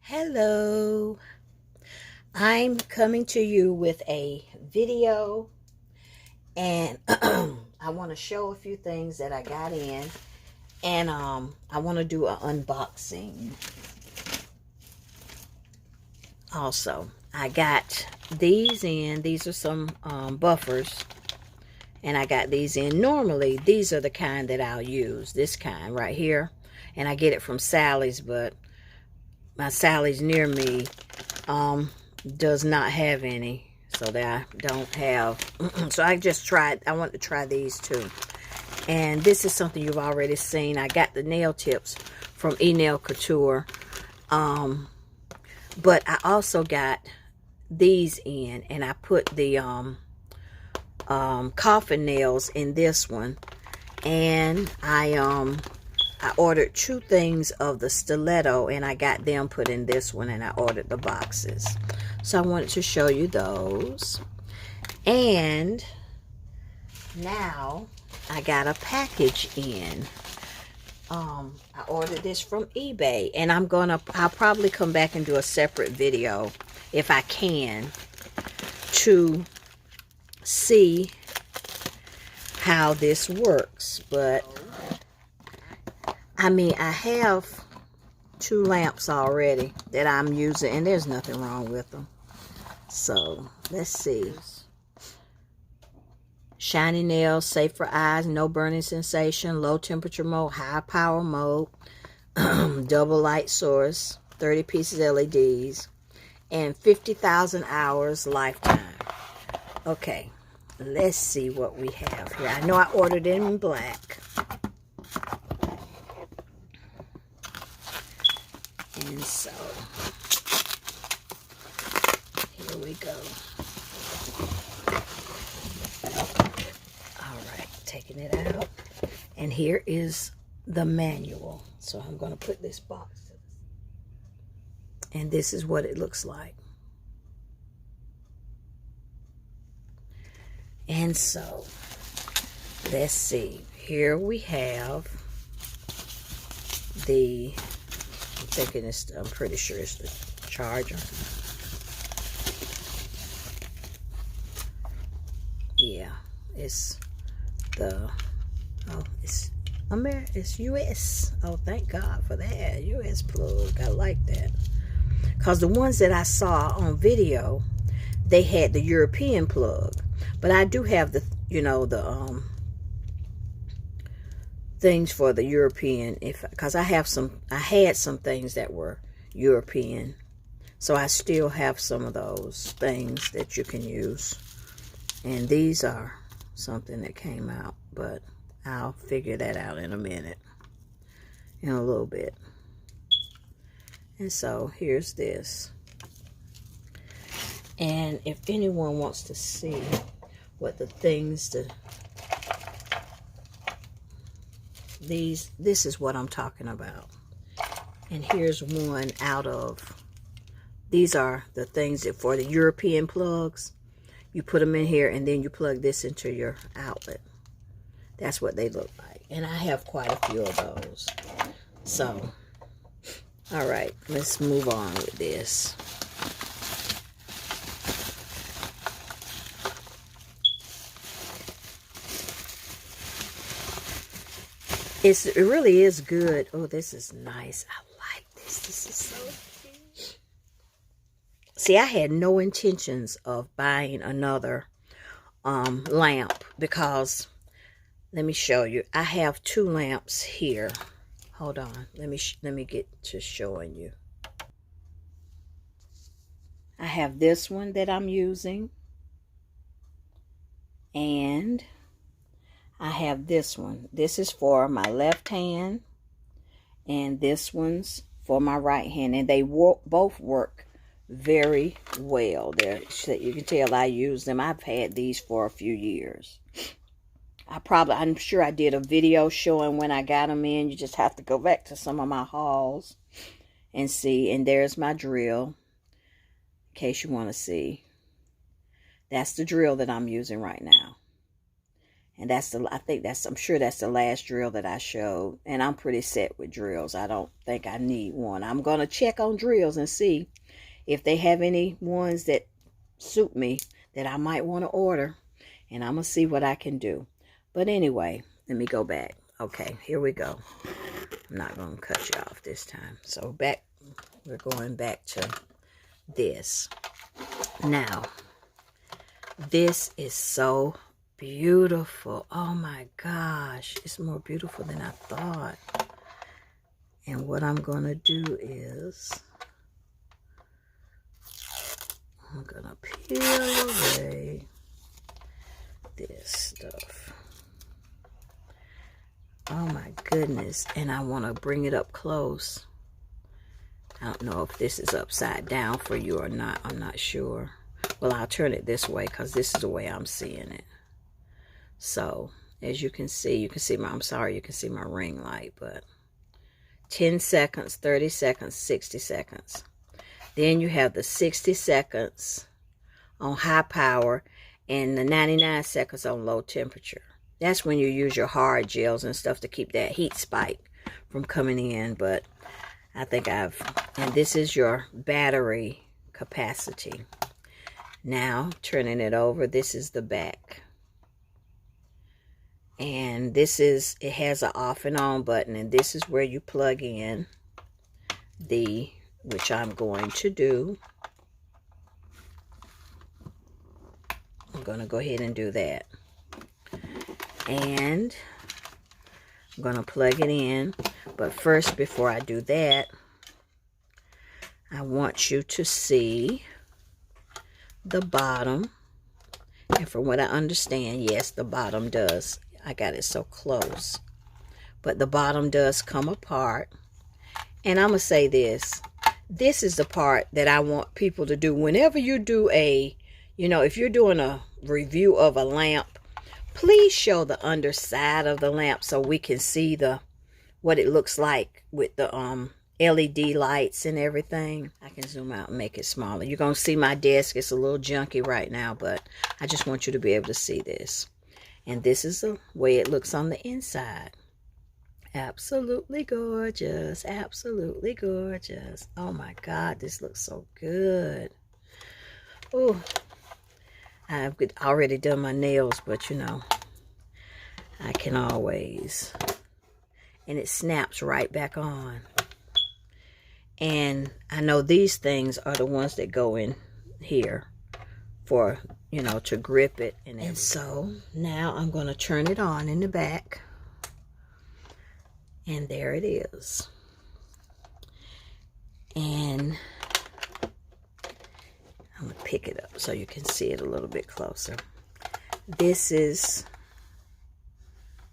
Hello, I'm coming to you with a video, and I want to show a few things that I got in, and I want to do an unboxing. Also, I got these in. These are some buffers, and I got these in. Normally, these are the kind that I'll use. This kind right here, and I get it from Sally's, but my Sally's near me does not have any, so that I don't have. So I want to try these too. And this is something you've already seen. I got the nail tips from E-Nail Couture, but I also got these in, and I put the coffin nails in this one. And I ordered 2 things of the stiletto, and I got them put in this one, and I ordered the boxes. So I wanted to show you those. And now I got a package in. I ordered this from eBay, and I'll probably come back and do a separate video if I can to see how this works. But I mean, I have 2 lamps already that I'm using, and there's nothing wrong with them. So let's see. Shiny nails, safe for eyes, no burning sensation, low temperature mode, high power mode, double light source, 30 pieces LEDs, and 50,000 hours lifetime. Okay, let's see what we have here. I know I ordered it in black. And so, here we go. All right, taking it out. And here is the manual. So I'm going to put this box. And this is what it looks like. And so, let's see. Here we have the... I'm pretty sure it's the charger. Yeah, it's the, it's US. Oh, thank God for that. US plug. I like that. Because the ones that I saw on video, they had the European plug. But I do have the, things for the European, because I had some things that were European, so I still have some of those things that you can use. And these are something that came out, but I'll figure that out in a minute, in a little bit. And so here's this. And if anyone wants to see what the things to this is what I'm talking about. And here's one out of, these are the things that for the European plugs. You put them in here, and then you plug this into your outlet. That's what they look like. And I have quite a few of those. So, all right, let's move on with this. It really is good. Oh, this is nice. I like this. This is so cute. See, I had no intentions of buying another lamp, because let me show you. I have 2 lamps here. Hold on. Let me get to showing you. I have this one that I'm using, and I have this one. This is for my left hand, and this one's for my right hand. And they both work very well. You can tell I use them. I've had these for a few years. I'm sure I did a video showing when I got them in. You just have to go back to some of my hauls and see. And there's my drill, in case you want to see. That's the drill that I'm using right now. And I'm sure that's the last drill that I showed. And I'm pretty set with drills. I don't think I need one. I'm going to check on drills and see if they have any ones that suit me that I might want to order. And I'm going to see what I can do. But anyway, let me go back. Okay, here we go. I'm not going to cut you off this time. So we're going back to this. Now, this is so beautiful. Oh my gosh, it's more beautiful than I thought. And what I'm going to do is I'm going to peel away this stuff. Oh my goodness. And I want to bring it up close. I don't know if this is upside down for you or not. I'm not sure. Well, I'll turn it this way because this is the way I'm seeing it. So, as you can see I'm sorry, you can see my ring light, but 10 seconds, 30 seconds, 60 seconds. Then you have the 60 seconds on high power and the 99 seconds on low temperature. That's when you use your hard gels and stuff to keep that heat spike from coming in, but I think and this is your battery capacity. Now, turning it over, this is the back. And it has an off and on button, and this is where you plug in which I'm going to do. I'm going to go ahead and do that. And I'm going to plug it in. But first, before I do that, I want you to see the bottom. And from what I understand, yes, the bottom does. I got it so close. But the bottom does come apart. And I'm going to say this. This is the part that I want people to do. Whenever you do if you're doing a review of a lamp, please show the underside of the lamp so we can see what it looks like with the LED lights and everything. I can zoom out and make it smaller. You're going to see my desk. It's a little junky right now, but I just want you to be able to see this. And this is the way it looks on the inside. Absolutely gorgeous. Absolutely gorgeous. Oh my God, this looks so good. Oh, I've already done my nails, but I can always. And it snaps right back on. And I know these things are the ones that go in here for, to grip it. And so now I'm going to turn it on in the back. And there it is. And I'm going to pick it up so you can see it a little bit closer. This is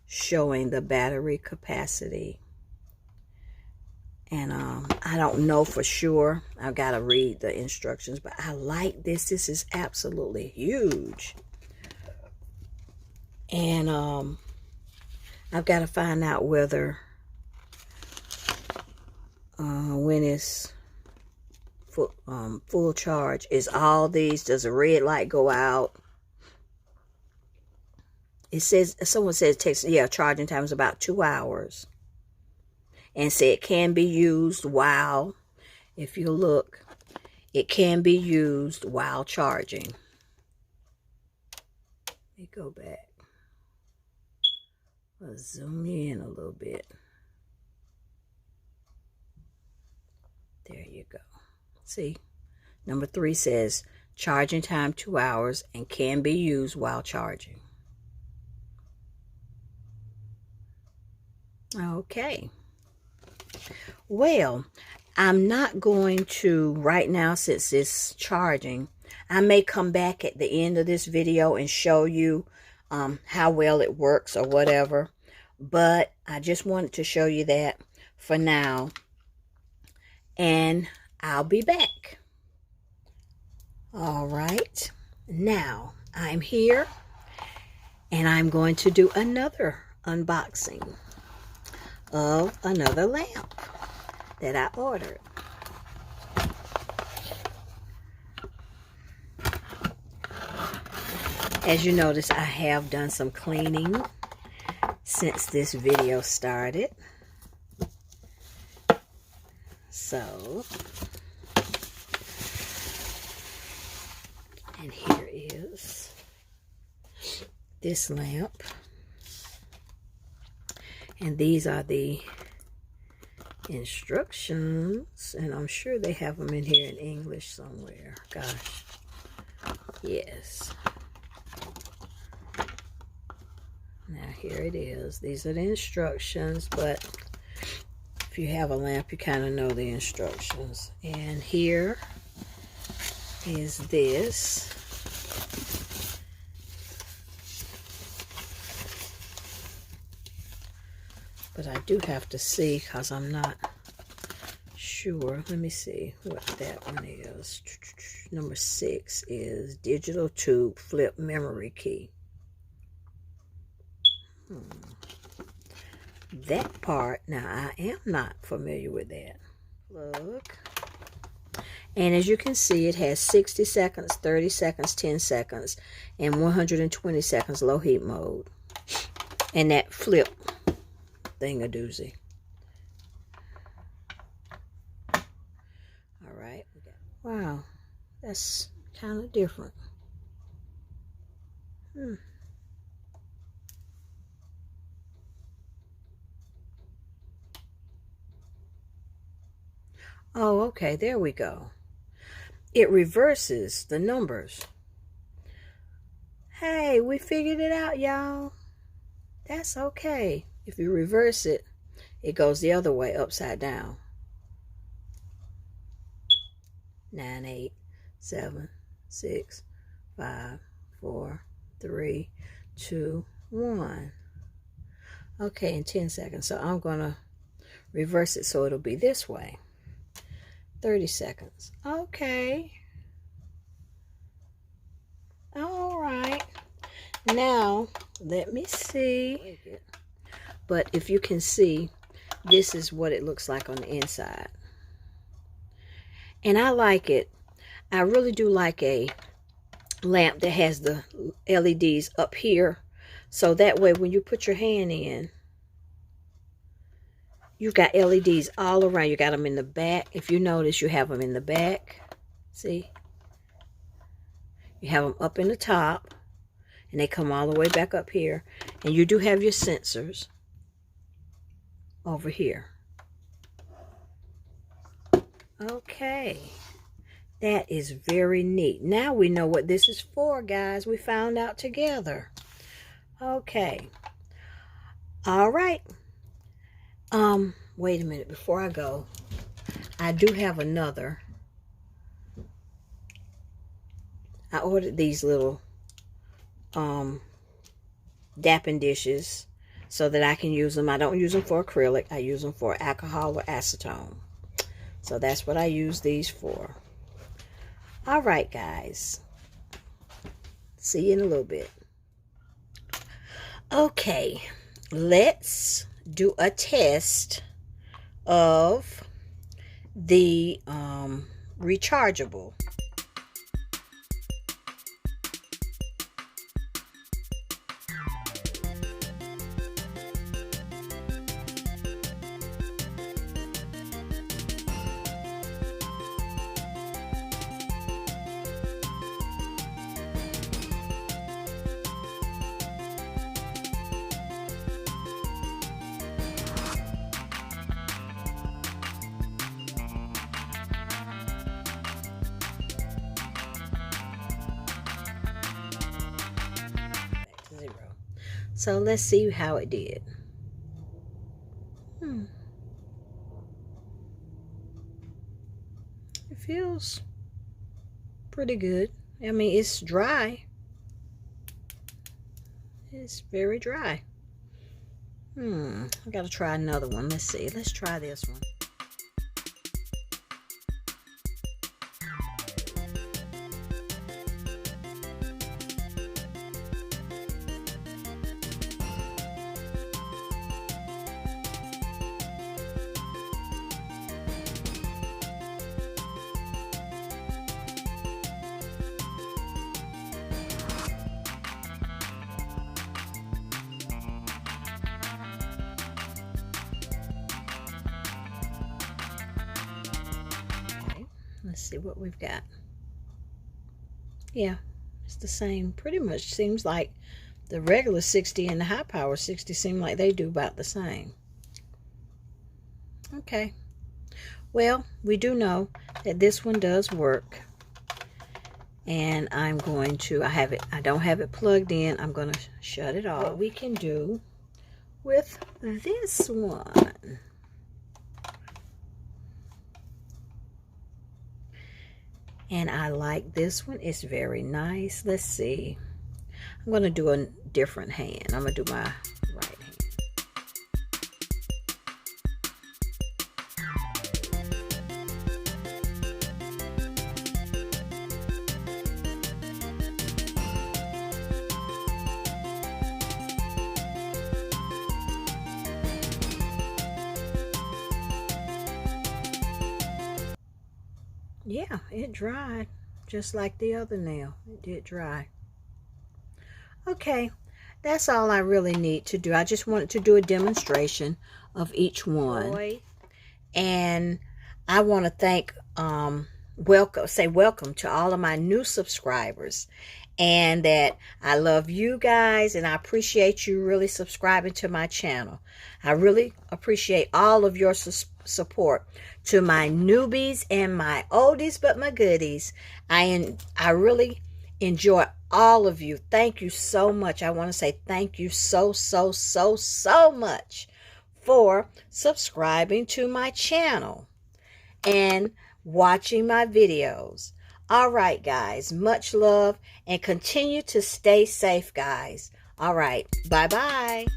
showing the battery capacity. And I don't know for sure. I've got to read the instructions, but I like this. This is absolutely huge. And I've got to find out whether when it's full charge. Is all these, does a red light go out? It says, someone says it takes, charging time is about 2 hours. And say it can be used while, if you look, it can be used while charging. Let me go back. I'll zoom you in a little bit. There you go. See, number 3 says charging time 2 hours and can be used while charging. Okay. Well, I'm not going to right now since it's charging. I may come back at the end of this video and show you how well it works or whatever. But I just wanted to show you that for now. And I'll be back. All right. Now, I'm here. And I'm going to do another unboxing of another lamp that I ordered. As you notice, I have done some cleaning since this video started. So, and here is this lamp. And these are the instructions, and I'm sure they have them in here in English somewhere. Gosh, yes. Now here it is. These are the instructions, but if you have a lamp, you kind of know the instructions. And here is this. But I do have to see because I'm not sure. Let me see what that one is. Number 6 is digital tube flip memory key. That part, now I am not familiar with that. Look. And as you can see, it has 60 seconds, 30 seconds, 10 seconds, and 120 seconds low heat mode. And that flip thing-a-doozy. All right. Wow, that's kind of different. Oh, okay, there we go. It reverses the numbers. Hey, we figured it out, y'all. That's okay. If you reverse it, it goes the other way, upside down. 9, 8, 7, 6, 5, 4, 3, 2, 1. Okay, in 10 seconds. So I'm going to reverse it so it'll be this way. 30 seconds. Okay. All right. Now, let me see. But if you can see, this is what it looks like on the inside. And I like it. I really do like a lamp that has the LEDs up here. So that way when you put your hand in, you've got LEDs all around. You got them in the back. If you notice, you have them in the back. See? You have them up in the top. And they come all the way back up here. And you do have your sensors over here. Okay. That is very neat. Now we know what this is for, guys. We found out together. Okay. All right. Wait a minute. Before I go, I do have another. I ordered these little dapping dishes so that I can use them. I don't use them for acrylic. I use them for alcohol or acetone. So that's what I use these for. All right, guys. See you in a little bit. Okay, let's do a test of the rechargeable. So let's see how it did. It feels pretty good. I mean, it's dry. It's very dry. I gotta try another one. Let's see. Let's try this one. Let's see what we've got. Yeah, it's the same. Pretty much seems like the regular 60 and the high power 60 seem like they do about the same. Okay. Well, we do know that this one does work. And I'm going to, I don't have it plugged in. I'm going to shut it off. What we can do with this one. And I like this one. It's very nice. Let's see. I'm going to do a different hand. I'm going to do my right hand. Yeah, it dried just like the other nail. It did dry. Okay, that's all I really need to do. I just wanted to do a demonstration of each one. And I want to thank, say welcome to all of my new subscribers. And that I love you guys and I appreciate you really subscribing to my channel. I really appreciate all of your support. To my newbies and my oldies but my goodies, I really enjoy all of you. Thank you so much. I want to say thank you so much for subscribing to my channel and watching my videos. All right, guys, much love and continue to stay safe, guys. All right, bye-bye.